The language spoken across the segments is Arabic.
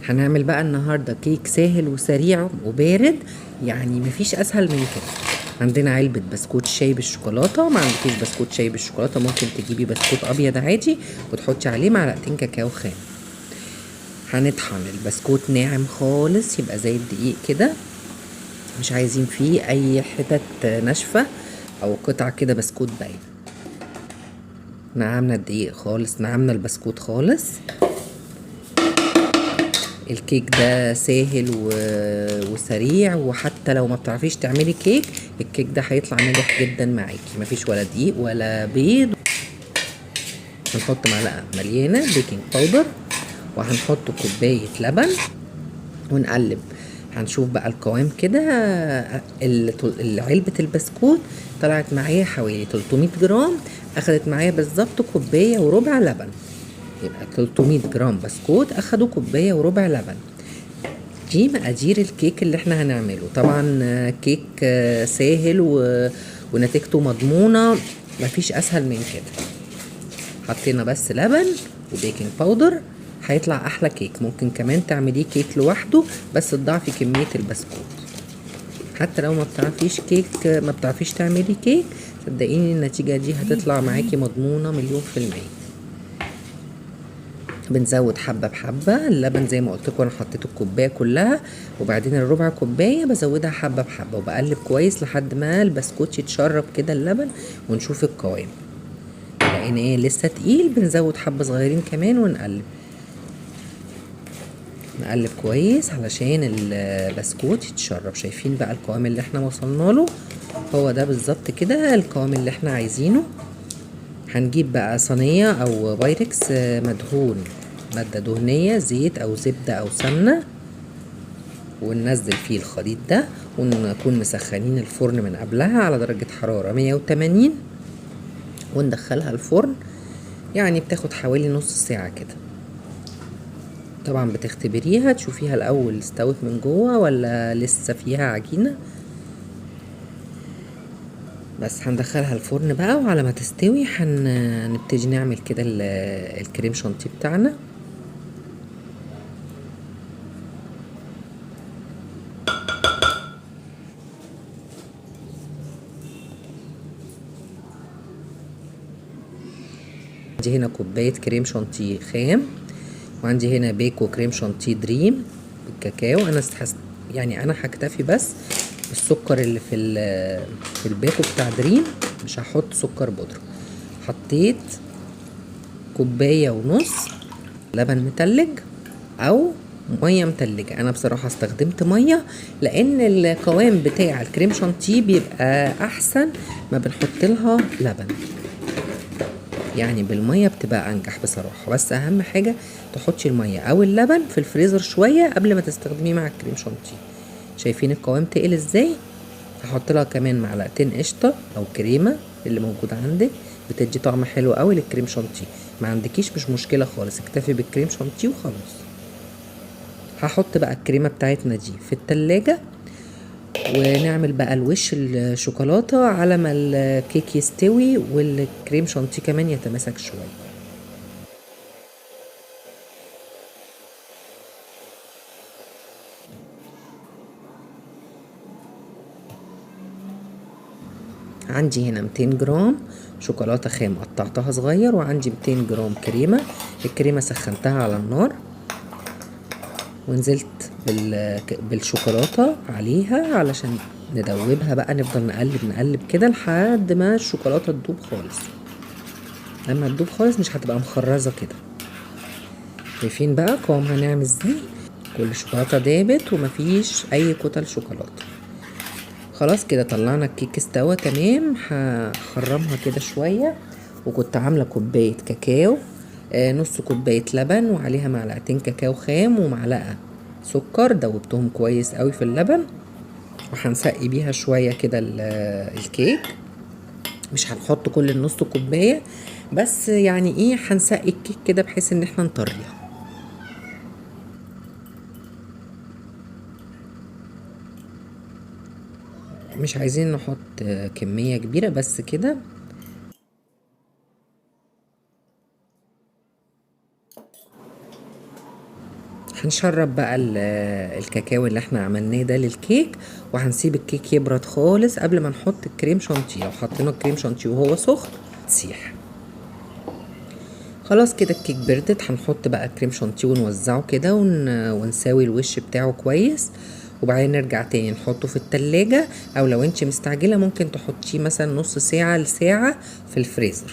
هنعمل بقى النهارده كيك سهل وسريع وبارد، يعني مفيش اسهل من كده. عندنا علبة بسكوت شاي بالشوكولاتة، ما عندكيش بسكوت شاي بالشوكولاتة ممكن تجيبي بسكوت ابيض عادي وتحطي عليه معلقتين كاكاو خام. هنطحن البسكوت ناعم خالص يبقى زي الدقيق كده، مش عايزين فيه اي حتت ناشفة او قطع كده بسكوت باين. نعمنا الدقيق خالص، نعمنا البسكوت خالص. الكيك ده سهل وسريع، وحتى لو ما بتعرفيش تعملي كيك الكيك ده هيطلع ناجح جدا معاكي، مفيش ولا دقيق ولا بيض. هنحط معلقه مليانه بيكنج باودر، وهنحط كوبايه لبن ونقلب. هنشوف بقى القوام كده. علبة البسكوت طلعت معايا حوالي 300 جرام، اخدت معايا بالظبط كوبايه وربع لبن، يبقى 300 جرام بسكوت اخدوا كوبايه وربع لبن. دي مقادير الكيك اللي احنا هنعمله. طبعا كيك سهل ونتيجته مضمونة، مفيش اسهل من كده. حطينا بس لبن وبيكنج باودر، هيطلع احلى كيك. ممكن كمان تعمليه كيك لوحده بس تضاعفي كمية البسكوت. حتى لو ما بتعرفيش كيك، ما بتعرفيش تعملي كيك، صدقيني النتيجة دي هتطلع معاكي مضمونة 100%. بنزود حبة بحبة اللبن زي ما قلت لكم. انا حطيت الكوباية كلها، وبعدين الربع كوباية بزودها حبة بحبة، وبقلب كويس لحد ما البسكوت يتشرب كده اللبن ونشوف القوام. لقينا ايه لسه تقيل، بنزود حبة صغيرين كمان ونقلب. نقلب كويس علشان البسكوت يتشرب. شايفين بقى القوام اللي احنا وصلنا له؟ هو ده بالظبط كده القوام اللي احنا عايزينه. هنجيب بقى صينية او بايركس مدهون مادة دهنية، زيت او زبدة او سمنة، وننزل فيه الخليط ده، ونكون مسخنين الفرن من قبلها على درجة حرارة 180، وندخلها الفرن. يعني بتاخد حوالي نص ساعة كده. طبعا بتختبريها تشوفيها الاول استوت من جوه ولا لسه فيها عجينة. بس هندخلها الفرن بقى، وعلى ما تستوي هنبتدي نعمل كده الكريم شانتيه بتاعنا. عندي هنا كوباية كريم شانتيه خام، وعندي هنا بيكو كريم شانتيه دريم بالكاكاو. يعني انا هكتفي بس بالسكر اللي في البيكو بتاع دريم، مش هحط سكر بودرة. حطيت كوباية ونص لبن متلج او ميه متلجه. انا بصراحه استخدمت ميه لان القوام بتاع الكريم شانتيه بيبقى احسن ما بنحط لها لبن، يعني بالميه بتبقى انجح بصراحه. بس اهم حاجه تحطي الميه او اللبن في الفريزر شويه قبل ما تستخدميه مع الكريم شانتيه. شايفين القوام تقل ازاي؟ هحط لها كمان معلقتين قشطه او كريمه اللي موجود عندك، بتدي طعم حلو قوي للكريم شانتيه. ما عندكيش مش مشكله خالص، اكتفي بالكريم شانتيه وخلاص. هحط بقى الكريمه بتاعتنا دي في التلاجة، ونعمل بقى الوش الشوكولاته على ما الكيك يستوي والكريم شانتيه كمان يتماسك شويه. عندي هنا 200 جرام شوكولاته خام قطعتها صغير، وعندي 200 جرام كريمه. الكريمه سخنتها على النار ونزلت بالشوكولاته عليها علشان ندوبها بقى. نفضل نقلب نقلب كده لحد ما الشوكولاته تدوب خالص. لما تدوب خالص مش هتبقى مخرزه كده. شايفين بقى قوامها ناعم ازاي؟ كل الشوكولاته دابت ومفيش اي كتل شوكولاته. خلاص كده طلعنا الكيك استوى تمام. هخرمها كده شويه. وكنت عامله كوبايه كاكاو، نص كوبايه لبن وعليها معلقتين كاكاو خام ومعلقه سكر، دوبتهم كويس قوي في اللبن. وهنسقي بيها شويه كده الكيك. مش هنحط كل النص كوبايه، بس يعني ايه هنسقي الكيك كده بحيث ان احنا نطريها. مش عايزين نحط كمية كبيرة بس كده. هنشرب بقى الكاكاو اللي احنا عملناه ده للكيك، وهنسيب الكيك يبرد خالص قبل ما نحط الكريم شانتيه. لو حطينا الكريم شانتيه وهو سخن تسيح. خلاص كده الكيك بردت، هنحط بقى الكريم شانتيه ونوزعه كده ونساوي الوش بتاعه كويس، وبعدين نرجع تاني نحطه في التلاجة، او لو انت مستعجلة ممكن تحطيه مثلا نص ساعة لساعة في الفريزر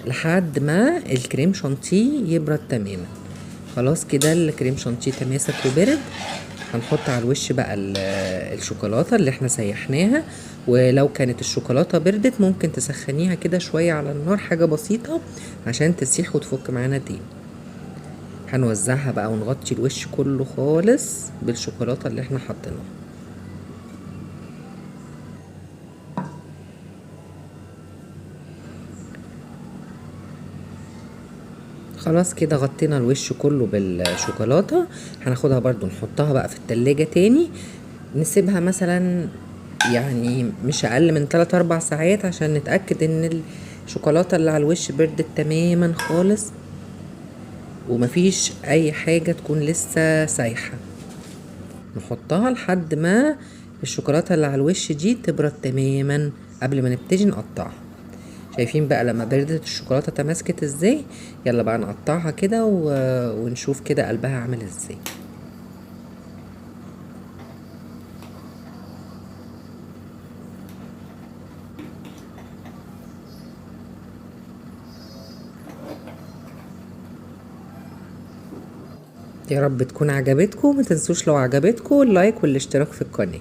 لحد ما الكريم شانتيه يبرد تماما. خلاص كده الكريم شانتيه تماسك وبرد. هنحط على الوش بقى الشوكولاتة اللي احنا سيحناها، ولو كانت الشوكولاتة بردت ممكن تسخنيها كده شوية على النار، حاجة بسيطة عشان تسيح وتفك معانا تاني. هنوزعها بقى ونغطي الوش كله خالص بالشوكولاتة اللي احنا حطيناها. خلاص كده غطينا الوش كله بالشوكولاتة. هناخدها برضو نحطها بقى في التلاجة تاني، نسيبها مثلا يعني مش اقل من 3-4 ساعات عشان نتأكد ان الشوكولاتة اللي على الوش بردت تماما خالص، ومفيش اي حاجة تكون لسه سايحة. نحطها لحد ما الشوكولاتة اللي على الوش دي تبرد تماما قبل ما نبتدي نقطعها. شايفين بقى لما بردت الشوكولاتة تماسكت ازاي؟ يلا بقى نقطعها كده ونشوف كده قلبها عامل ازاي. يا رب تكون عجبتكم، ما تنسوش لو عجبتكم اللايك والاشتراك في القناة.